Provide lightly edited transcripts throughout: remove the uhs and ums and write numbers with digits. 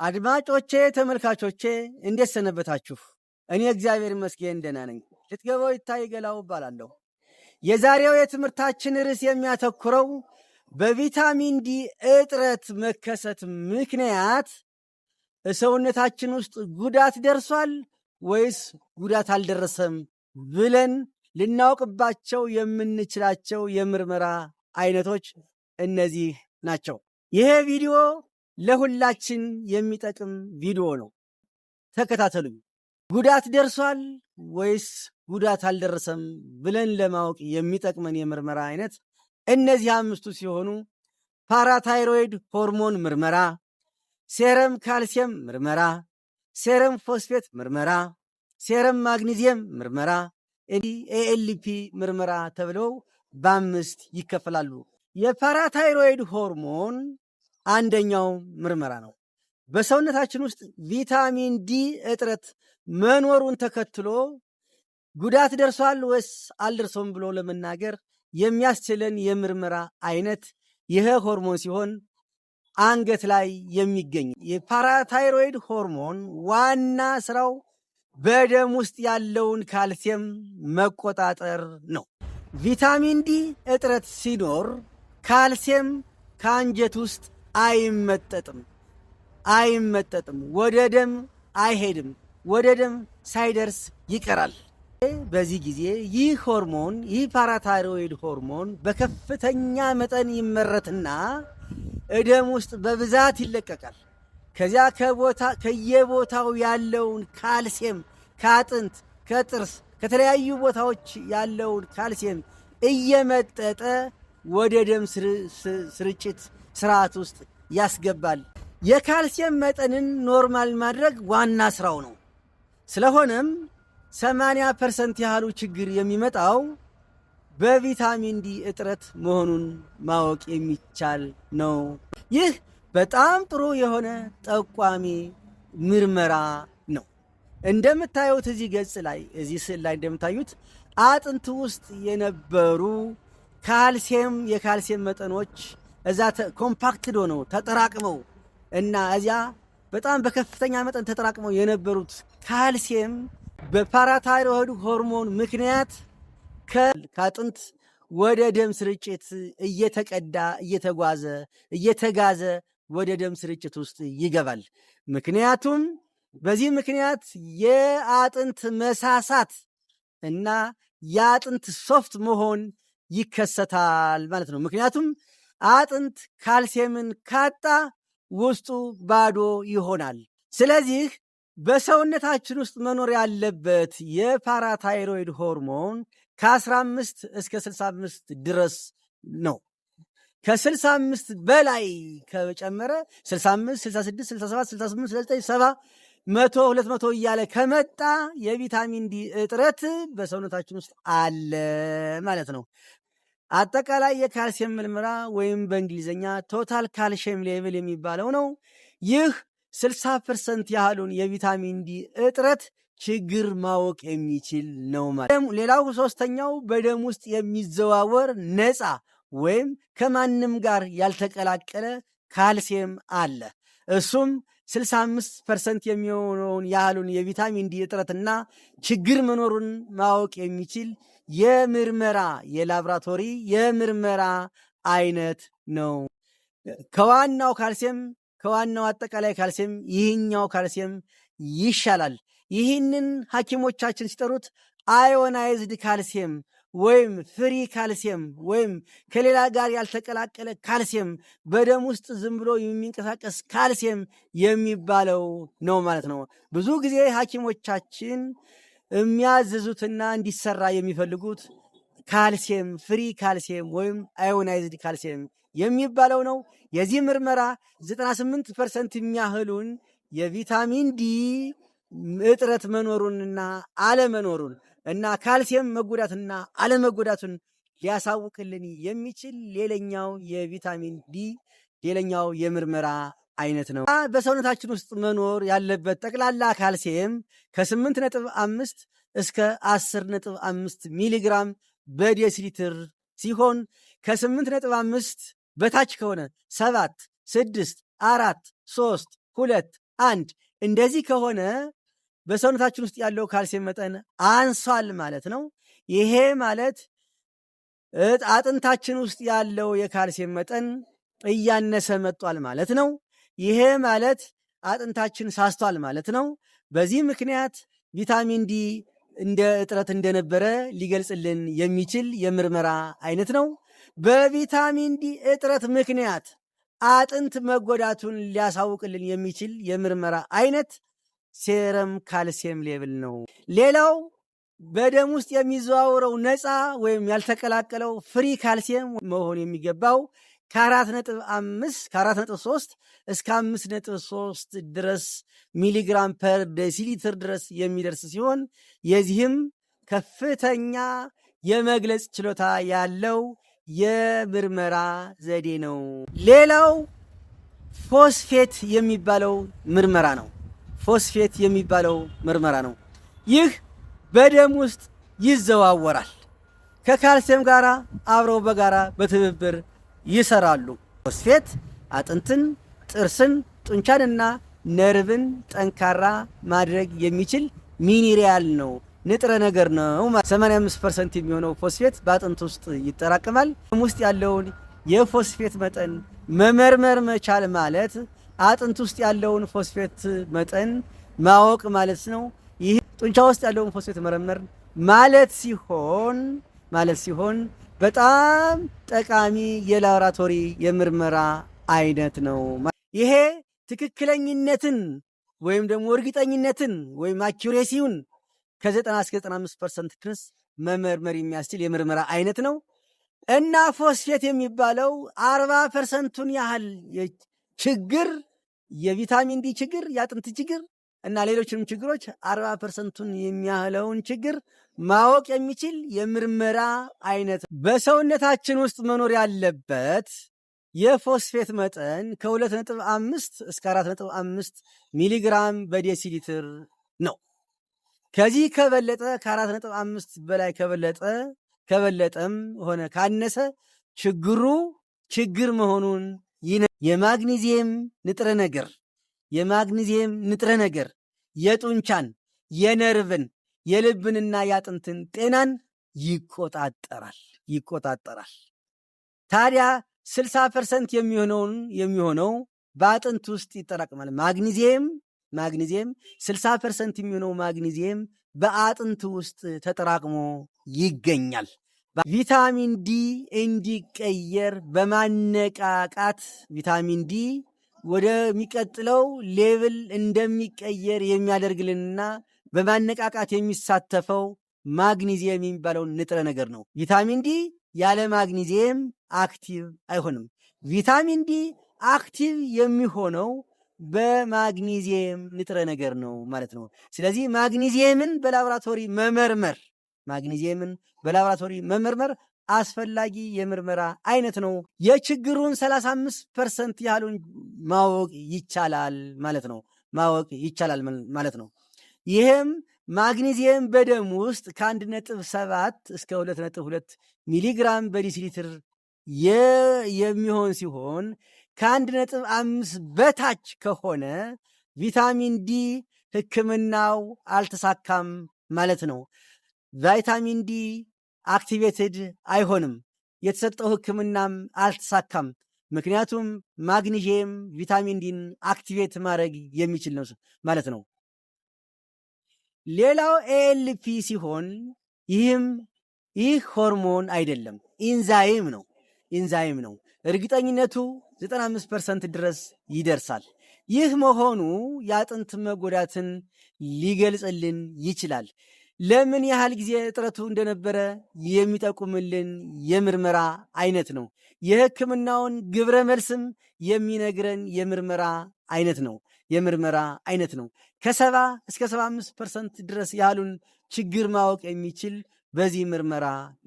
አድማጮቼ ተመልካቾቼ እንዴት ሰነበታችሁ? እኔ እግዚአብሔር ይመስገን ደህና ነኝ። ልትገባው ይታይ ገላው እባላለሁ። የዛሬው የትምህርታችን ርዕስ የሚያተኩረው በቪታሚን ዲ እጥረት መከሰት ምክንያት ሰውነታችን ውስጥ ጉዳት ደርሷል ወይስ ጉዳት አልደረሰም ብለን ልናውቅባቸው የምንችላቸው የምርመራ አይነቶች እነዚህ ናቸው። ይሄ ቪዲዮ ለሁላችን የሚጠቅም ቪዲዮ ነው። ተከታተሉኝ። ጉዳት ደርሷል ወይስ ጉዳት አልደረሰም ብለን ለማወቅ የሚጠቅመን የምርመራ አይነት እነዚህ አምስቱ ሲሆኑ ፓራታይሮይድ ሆርሞን ምርመራ፣ ሴረም ካልሲየም ምርመራ፣ ሴረም ፎስፌት ምርመራ፣ ሴረም ማግኒዚየም ምርመራ፣ ኤኤልፒ ምርመራ ተብለው በአምስት ይከፈላሉ። የፓራታይሮይድ ሆርሞን አንደኛው ምርመራ ነው። በሰውነታችን ውስጥ ቪታሚን ዲ እጥረት መኖሩን ተከትሎ ጉዳት ደርሷል ወይስ አልደርሰውም ብሎ ለመናገር የሚያስችለን የምርመራ አይነት ይህ ሆርሞን ሲሆን አንገት ላይ የሚገኝ የፓራታይሮይድ ሆርሞን ዋና ስራው በደም ውስጥ ያለውን ካልሲየም መቆጣጠር ነው። ቪታሚን ዲ እጥረት ሲኖር ካልሲየም ከአንጀት ውስጥ አይመጠጥም፣ ወደ ደም አይሄድም፣ ወደ ደም ሳይደርስ ይቀራል። በዚህ ጊዜ ይህ ፓራታይሮይድ ሆርሞን በከፍተኛ መጠን ይመረትና ደም ውስጥ በብዛት ይለቀቃል። ከዚያ ከየቦታው ያለውን ካልሲየም ከአጥንት፣ ከጥርስ፣ ከተለያዩ ቦታዎች ያለውን ካልሲየም እየመጠጠ ወደ ደም ስርጭት ስርዓት ውስጥ ያስገባል። የካልሲየም መጠንን ኖርማል ማድረግ ዋና ስራው ነው። ስለሆነም 80% ያህሉ ችግር የሚመጣው በቪታሚን ዲ እጥረት መሆኑን ማወቅ የሚቻል ነው። ይህ በጣም ጥሩ የሆነ ጠቋሚ ምርመራ ነው። እንደምታዩት እዚህ ገጽ ላይ እዚህ ስዕል ላይ እንደምታዩት አጥንት ውስጥ የነበሩ የካልሲየም መጠኖች እዛ ኮምፓክትድ ሆነው ተጠራቅመው እና እዚያ በጣም በከፍተኛ መጠን ተጠራቅመው የነበሩት ካልሲየም በፓራታይሮይድ ሆርሞን ምክንያት ከአጥንት ወደ ደም ስርጭት እየተጋዘ ወደ ደም ስርጭት ውስጥ ይገባል። ምክንያቱም በዚህ ምክንያት የአጥንት መሳሳት እና የአጥንት ሶፍት መሆን ይከሰታል ማለት ነው። ምክንያቱም አጥንት ካልሲየምን ካጣ ውስጡ ባዶ ይሆናል። ስለዚህ በሰውነታችን ውስጥ መኖር ያለበት የፓራታይሮይድ ሆርሞን ከ15 እስከ 65 ድረስ ነው። ከ65 በላይ ከጨመረ 65፣ 66፣ 67፣ 68፣ 69፣ 70፣ 100፣ 200 እያለ ከመጣ የቪታሚን ዲ እጥረት በሰውነታችን ውስጥ አለ ማለት ነው። አጠቃላይ የካልሲየም ምርመራ ወይም በእንግሊዝኛ ቶታል ካልሲየም ሌቭል የሚባለው ነው። ይህ 60% ያህሉን የቪታሚን ዲ እጥረት ችግር ማወቅ የሚችል ነው ማለት። ሌላው ሶስተኛው በደም ውስጥ የሚዘዋወር ነፃ ወይም ከማንም ጋር ያልተቀላቀለ ካልሲየም አለ። እሱም 65% የሚሆነውን ያህሉን የቪታሚን ዲ እጥረትና ችግር መኖሩን ማወቅ የሚችል የላብራቶሪ የምርመራ አይነት ነው። ከዋናው አጠቃላይ ካልሲየም ይህኛው ካልሲየም ይሻላል። ይህንን ሐኪሞቻችን ሲጠሩት አዮናይዝድ ካልሲየም ወይም ፍሪ ካልሲየም ወይም ከሌላ ጋር ያልተቀላቀለ ካልሲየም በደም ውስጥ ዝም ብሎ የሚንቀሳቀስ ካልሲየም የሚባለው ነው ማለት ነው። ብዙ ጊዜ ሐኪሞቻችን የሚያዘዙትና እንዲሰራ የሚፈልጉት ካልሲየም ፍሪ ካልሲየም ወይም አዮናይዝድ ካልሲየም የሚባለው ነው። የዚህ ምርመራ 98% የሚያህሉን የቪታሚን ዲ እጥረት መኖሩንና አለመኖሩን እና ካልሲየም መጎዳትና አለመጎዳቱን ሊያሳውቅልን የሚችል ሌላኛው የቪታሚን ዲ ሌላኛው የምርመራ አይነት ነው። በሰውነታችን ውስጥ መኖር ያለበት ጠቅላላ ካልሲየም ከ8.5 እስከ 10.5 ሚሊግራም በዴሲሊትር ሲሆን ከ8.5 በታች ከሆነ 7፣ 6፣ 4፣ 3፣ 2፣ አንድ እንደዚህ ከሆነ በሰውነታችን ውስጥ ያለው ካልሲየም መጠን አንሷል ማለት ነው። ይሄ ማለት አጥንታችን ውስጥ ያለው የካልሲየም መጠን እያነሰ መጥቷል ማለት ነው። ይሄ ማለት አጥንታችን ሳስቷል ማለት ነው። በዚህ ምክንያት ቪታሚን ዲ እንደ እጥረት እንደነበረ ሊገልጽልን የሚችል የምርመራ አይነት ነው። በቪታሚን ዲ እጥረት ምክንያት አጥንት መጎዳቱን ሊያሳውቅልን የሚችል የምርመራ አይነት ሴረም ካልሲየም ሌብል ነው። ሌላው በደም ውስጥ የሚዘዋውረው ነፃ ወይም ያልተቀላቀለው ፍሪ ካልሲየም መሆን የሚገባው ከ4.3 እስከ 5.3 ድረስ ሚሊግራም ፐር ዴሲሊትር ድረስ የሚደርስ ሲሆን የዚህም ከፍተኛ የመግለጽ ችሎታ ያለው የምርመራ ዘዴ ነው። ሌላው ፎስፌት የሚባለው ምርመራ ነው። ፎስፌት የሚባለው ምርመራ ነው። ይህ በደም ውስጥ ይዘዋወራል። ከካልሲየም ጋር አብረው በጋራ በትብብር ይሰራሉ። ፎስፌት አጥንትን፣ ጥርስን፣ ጡንቻንና ነርቭን ጠንካራ ማድረግ የሚችል ሚኒራል ነው፣ ንጥረ ነገር ነው። 85% የሚሆነው ፎስፌት በአጥንት ውስጥ ይጠራቀማል። ውስጥ ያለውን የፎስፌት መጠን መመርመር መቻል ማለት አጥንት ውስጥ ያለውን ፎስፌት መጠን ማወቅ ማለት ነው። ይህ ጡንቻ ውስጥ ያለውን ፎስፌት መረመር ማለት ሲሆን በጣም ጠቃሚ የላቦራቶሪ የምርመራ አይነት ነው። ይሄ ትክክለኝነትን ወይም ደግሞ እርግጠኝነትን ወይም አኪሬሲውን ከ90 እስከ 95% ድረስ መመርመር የሚያስችል የምርመራ አይነት ነው እና ፎስፌት የሚባለው 40%ቱን ያህል ችግር የቪታሚን ዲ ችግር፣ የአጥንት ችግር እና ሌሎችንም ችግሮች 40%ቱን የሚያህለውን ችግር ማወቅ የሚችል የምርመራ አይነት። በሰውነታችን ውስጥ መኖር ያለበት የፎስፌት መጠን ከ2.5 እስከ 4.5 ሚሊግራም በዴሲሊትር ነው። ከዚህ ከበለጠ ከ4.5 በላይ ከበለጠም ሆነ ካነሰ ችግር መሆኑን የማግኒዚየም ንጥረ ነገር የጡንቻን፣ የነርቭን፣ የልብንና የአጥንትን ጤናን ይቆጣጠራል። ታዲያ 60% የሚሆነው በአጥንት ውስጥ ይጠራቀማል። ማግኒዚየም 60% የሚሆነው ማግኒዚየም በአጥንት ውስጥ ተጠራቅሞ ይገኛል። ቪታሚን ዲ እንዲቀየር በማነቃቃት ቪታሚን ዲ ወደሚቀጥለው ሌቭል እንደሚቀየር የሚያደርግልንና በማነቃቃት የሚሳተፈው ማግኒዚየም የሚባለው ንጥረ ነገር ነው። ቪታሚን ዲ ያለ ማግኒዚየም አክቲቭ አይሆንም። ቪታሚን ዲ አክቲቭ የሚሆነው በማግኒዚየም ንጥረ ነገር ነው ማለት ነው። ስለዚህ ማግኒዚየምን በላቦራቶሪ መመርመር አስፈላጊ የምርመራ አይነት ነው። የችግሩን 35% ያህሉን ማወቅ ይቻላል ማለት ነው። ይህም ማግኒዚየም በደም ውስጥ ከ1.7 እስከ 2.2 ሚሊግራም በዲሲሊትር የሚሆን ሲሆን ከ1.5 በታች ከሆነ ቪታሚን ዲ ሕክምናው አልተሳካም ማለት ነው። ቫይታሚን ዲ አክቲቬትድ አይሆንም፣ የተሰጠው ሕክምናም አልተሳካም። ምክንያቱም ማግኒዚየም ቪታሚን ዲን አክቲቬት ማድረግ የሚችል ነው ማለት ነው። ሌላው ኤኤልፒ ሲሆን ይህ ሆርሞን አይደለም፣ ኢንዛይም ነው። እርግጠኝነቱ 95% ድረስ ይደርሳል። ይህ መሆኑ የአጥንት መጎዳትን ሊገልጽልን ይችላል። ለምን ያህል ጊዜ እጥረቱ እንደነበረ የሚጠቁምልን የምርመራ አይነት ነው። የሕክምናውን ግብረ መልስም የሚነግረን የምርመራ አይነት ነው። ከ70 እስከ 75% ድረስ ያሉን ችግር ማወቅ የሚችል በዚህ ምርመራ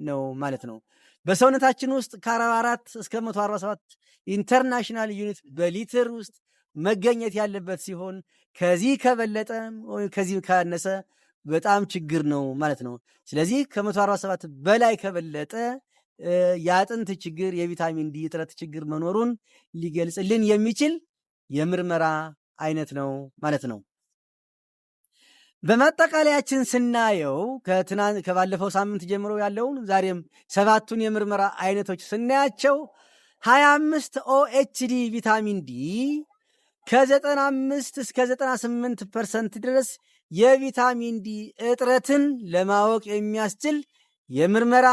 ነው ማለት ነው። በሰውነታችን ውስጥ ከ44 እስከ 147 ኢንተርናሽናል ዩኒት በሊትር ውስጥ መገኘት ያለበት ሲሆን ከዚህ ከበለጠ ወይም ከዚህ ካነሰ በጣም ችግር ነው ማለት ነው። ስለዚህ ከ147 በላይ ከበለጠ የአጥንት ችግር፣ የቪታሚን ዲ እጥረት ችግር መኖሩን ሊገልጽልን የሚችል የምርመራ አይነት ነው ማለት ነው። በማጠቃለያችን ስናየው ከባለፈው ሳምንት ጀምሮ ያለውን ዛሬም 7ቱን የምርመራ አይነቶች ስናያቸው 25 ኦኤችዲ ቪታሚን ዲ ከ95 እስከ 98% ድረስ የቪታሚን ዲ እጥረትን ለማወቅ የሚያስችል የምርመራ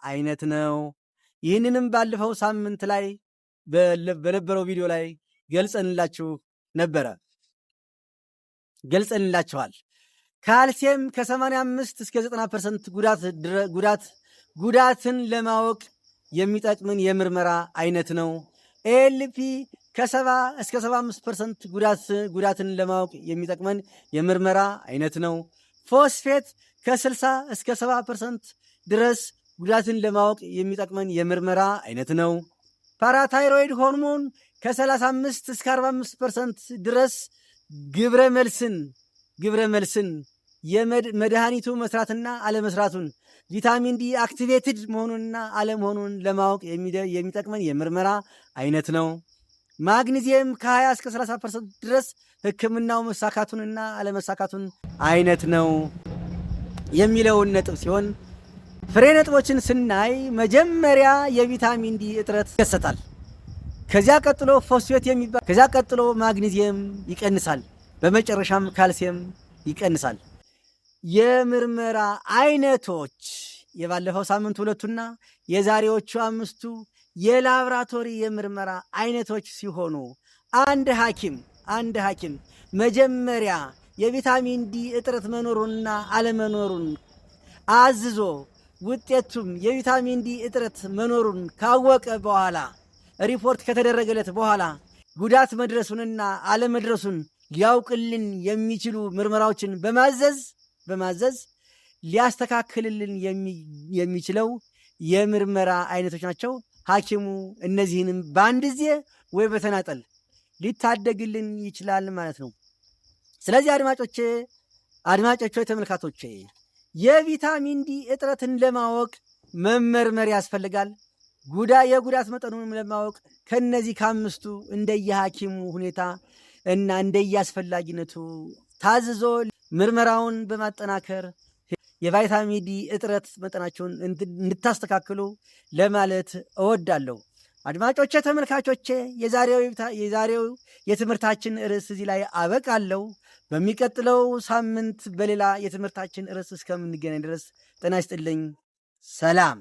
አይነት ነው። ይህንንም ባለፈው ሳምንት ላይ በነበረው ቪዲዮ ላይ ገልጸንላችኋል። ካልሲየም ከ85 እስከ 90% ጉዳትን ለማወቅ የሚጠቅምን የምርመራ አይነት ነው። ኤልፒ ከ70 እስከ 75% ጉዳትን ለማወቅ የሚጠቅመን የምርመራ አይነት ነው። ፎስፌት ከ60 እስከ 70% ድረስ ጉዳትን ለማወቅ የሚጠቅመን የምርመራ አይነት ነው። ፓራታይሮይድ ሆርሞን ከ35 እስከ 45% ድረስ ግብረ መልስን የመድኃኒቱ መስራትና አለመስራቱን ቪታሚን ዲ አክቲቬትድ መሆኑንና አለመሆኑን ለማወቅ የሚጠቅመን የምርመራ አይነት ነው። ማግኒዚየም ከ20 እስከ 30% ድረስ ሕክምናው መሳካቱንና አለመሳካቱን አይነት ነው የሚለውን ነጥብ ሲሆን ፍሬ ነጥቦችን ስናይ መጀመሪያ የቪታሚን ዲ እጥረት ይከሰታል። ከዚያ ቀጥሎ ፎስፌት ከዚያ ቀጥሎ ማግኒዚየም ይቀንሳል። በመጨረሻም ካልሲየም ይቀንሳል። የምርመራ አይነቶች የባለፈው ሳምንት 2ቱና የዛሬዎቹ 5ቱ የላብራቶሪ የምርመራ አይነቶች ሲሆኑ አንድ ሐኪም መጀመሪያ የቪታሚን ዲ እጥረት መኖሩንና አለመኖሩን አዝዞ ውጤቱም የቪታሚን ዲ እጥረት መኖሩን ካወቀ በኋላ ሪፖርት ከተደረገለት በኋላ ጉዳት መድረሱንና አለመድረሱን ሊያውቅልን የሚችሉ ምርመራዎችን በማዘዝ ሊያስተካክልልን የሚችለው የምርመራ አይነቶች ናቸው። ሐኪሙ እነዚህንም በአንድ ጊዜ ወይ በተናጠል ሊታደግልን ይችላል ማለት ነው። ስለዚህ አድማጮቼ ተመልካቶቼ የቪታሚን ዲ እጥረትን ለማወቅ መመርመር ያስፈልጋል። የጉዳት መጠኑን ለማወቅ ከነዚህ ከ5ቱ እንደየሐኪሙ ሁኔታ እና እንደየአስፈላጊነቱ ታዝዞ ምርመራውን በማጠናከር የቫይታሚን ዲ እጥረት መጠናቸውን እንድታስተካክሉ ለማለት እወዳለሁ። አድማጮቼ ተመልካቾቼ የዛሬው የትምህርታችን ርዕስ እዚህ ላይ አበቃለሁ። በሚቀጥለው ሳምንት በሌላ የትምህርታችን ርዕስ እስከምንገናኝ ድረስ ጤና ይስጥልኝ። ሰላም።